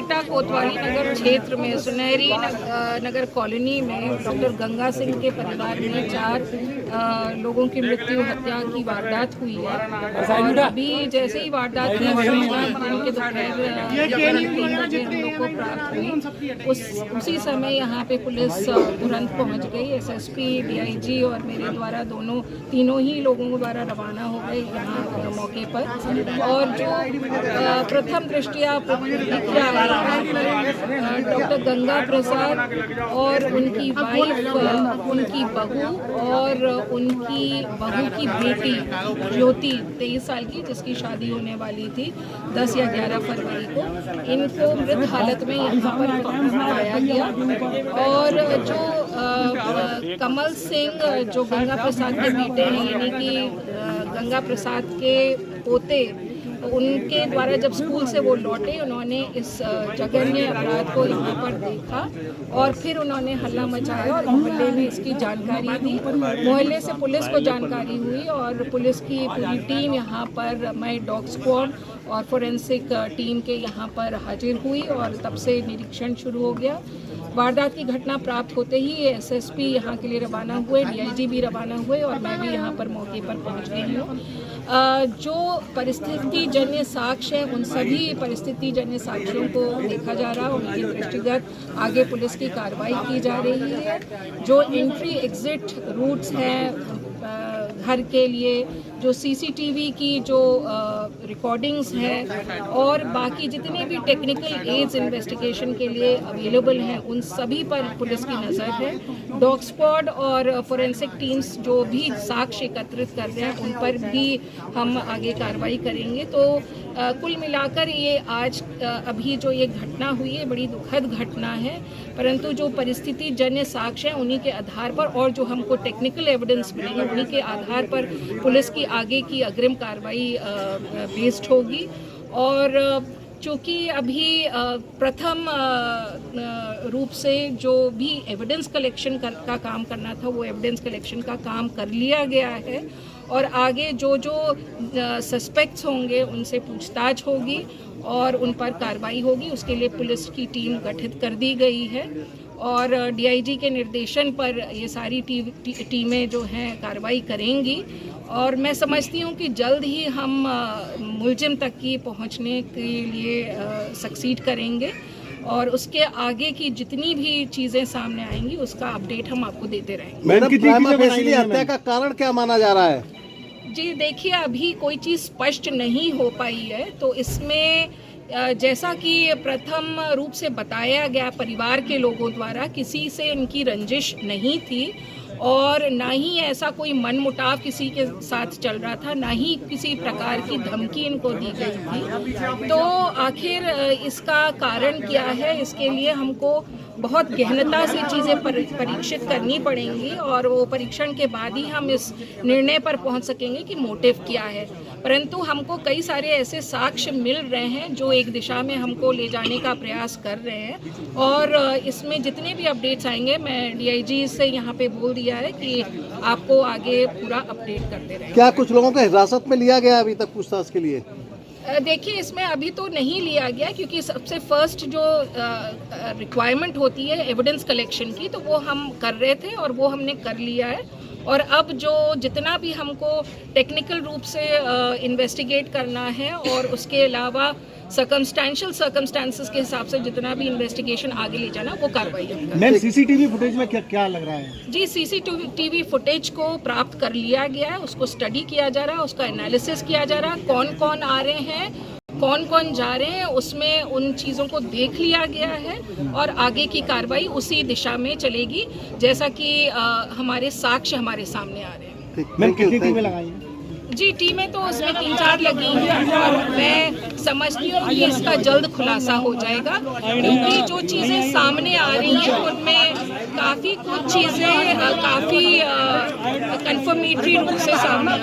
एटा कोतवाली नगर क्षेत्र में सुनहरी नगर कॉलोनी में डॉक्टर गंगा सिंह के परिवार में 4 लोगों की मृत्यु हत्या की वारदात हुई है। और अभी जैसे ही वारदात की उनके दोपहर 3 बजे हम लोग को प्राप्त हुई, उसी समय यहाँ पे पुलिस तुरंत पहुँच गई। एसएसपी, डीआईजी और मेरे द्वारा तीनों ही लोगों द्वारा रवाना हो गए यहाँ मौके पर। और जो प्रथम दृष्टिया डॉक्टर गंगा प्रसाद और उनकी वाइफ, उनकी बहू और उनकी बहू की बेटी ज्योति 23 साल की, जिसकी शादी होने वाली थी 10 या 11 फरवरी को, इनको मृत हालत में यहाँ पर पाया गया। और जो कमल सिंह जो गंगा प्रसाद के बेटे हैं, यानी कि गंगा प्रसाद के पोते, उनके द्वारा जब स्कूल से वो लौटे, उन्होंने इस जघन्य अपराध को यहाँ पर देखा और फिर उन्होंने हल्ला मचाया और मोहल्ले में इसकी जानकारी दी। मोहल्ले से पुलिस को जानकारी हुई और पुलिस की पूरी टीम यहाँ पर, मैं डॉग स्क्वाड और फोरेंसिक टीम के यहाँ पर हाजिर हुई और तब से निरीक्षण शुरू हो गया। वारदात की घटना प्राप्त होते ही एसएसपी यहाँ के लिए रवाना हुए, डीआईजी भी रवाना हुए और मैं भी यहाँ पर मौके पर पहुँच गई हूँ। जो परिस्थिति जन्य साक्ष्य है, उन सभी परिस्थिति जन्य साक्ष्यों को देखा जा रहा है, उनके दृष्टिगत आगे पुलिस की कार्रवाई की जा रही है। जो एंट्री एग्जिट रूट्स हैं घर के लिए, जो सीसीटीवी की जो रिकॉर्डिंग्स हैं और बाकी जितने भी टेक्निकल एड्स इन्वेस्टिगेशन के लिए अवेलेबल हैं, उन सभी पर पुलिस की नज़र है। डॉग स्क्वाड और फोरेंसिक टीम्स जो भी साक्ष्य एकत्रित कर रहे हैं, उन पर भी हम आगे कार्रवाई करेंगे। तो कुल मिलाकर ये आज अभी जो ये घटना हुई है, बड़ी दुखद घटना है, परंतु जो परिस्थिति जन्य साक्ष्य हैं उन्हीं के आधार पर और जो हमको टेक्निकल एविडेंस मिलेगा उन्हीं के आधार पर पुलिस की आगे की अग्रिम कार्रवाई बेस्ड होगी। और चूँकि अभी प्रथम रूप से जो भी एविडेंस कलेक्शन का काम करना था, वो एविडेंस कलेक्शन का काम कर लिया गया है और आगे जो सस्पेक्ट्स होंगे उनसे पूछताछ होगी और उन पर कार्रवाई होगी। उसके लिए पुलिस की टीम गठित कर दी गई है और डीआईजी के निर्देशन पर ये सारी टीमें जो हैं कार्रवाई करेंगी और मैं समझती हूँ कि जल्द ही हम मुलजिम तक की पहुँचने के लिए सक्सीड करेंगे और उसके आगे की जितनी भी चीज़ें सामने आएंगी उसका अपडेट हम आपको देते रहेंगे। मैडम, हत्या का कारण क्या माना जा रहा है? जी देखिए, अभी कोई चीज़ स्पष्ट नहीं हो पाई है। तो इसमें जैसा कि प्रथम रूप से बताया गया परिवार के लोगों द्वारा, किसी से इनकी रंजिश नहीं थी और ना ही ऐसा कोई मनमुटाव किसी के साथ चल रहा था, ना ही किसी प्रकार की धमकी इनको दी गई थी। तो आखिर इसका कारण क्या है, इसके लिए हमको बहुत गहनता से चीज़ें परीक्षित करनी पड़ेंगी और वो परीक्षण के बाद ही हम इस निर्णय पर पहुंच सकेंगे कि मोटिव क्या है। परंतु हमको कई सारे ऐसे साक्ष्य मिल रहे हैं जो एक दिशा में हमको ले जाने का प्रयास कर रहे हैं और इसमें जितने भी अपडेट्स आएंगे, मैं डीआईजी से यहाँ पे बोल दिया है कि आपको आगे पूरा अपडेट करते रहें। क्या कुछ लोगों को हिरासत में लिया गया अभी तक पूछताछ के लिए? देखिए, इसमें अभी तो नहीं लिया गया क्योंकि सबसे फर्स्ट जो रिक्वायरमेंट होती है एविडेंस कलेक्शन की, तो वो हम कर रहे थे और वो हमने कर लिया है। और अब जो जितना भी हमको टेक्निकल रूप से इन्वेस्टिगेट करना है और उसके अलावा सर्कमस्टेंसेस के हिसाब से जितना भी इन्वेस्टिगेशन आगे ले जाना, वो कार्रवाई है। मैम, सीसीटीवी फुटेज में क्या लग रहा है? जी, सीसीटीवी फुटेज को प्राप्त कर लिया गया है, उसको स्टडी किया जा रहा है, उसका एनालिसिस किया जा रहा है, कौन कौन आ रहे हैं, कौन कौन जा रहे हैं, उसमें उन चीज़ों को देख लिया गया है और आगे की कार्रवाई उसी दिशा में चलेगी जैसा कि हमारे साक्ष्य हमारे सामने आ रहे हैं। मैम, कितनी टीमें लगाई हैं? जी, टीमें तो उसमें 3-4 लगी हैं और मैं समझती हूँ कि इसका जल्द खुलासा हो जाएगा क्योंकि जो चीज़ें सामने आ रही हैं उनमें काफ़ी कुछ चीज़ें काफ़ी कन्फर्मेटरी रूप से सामने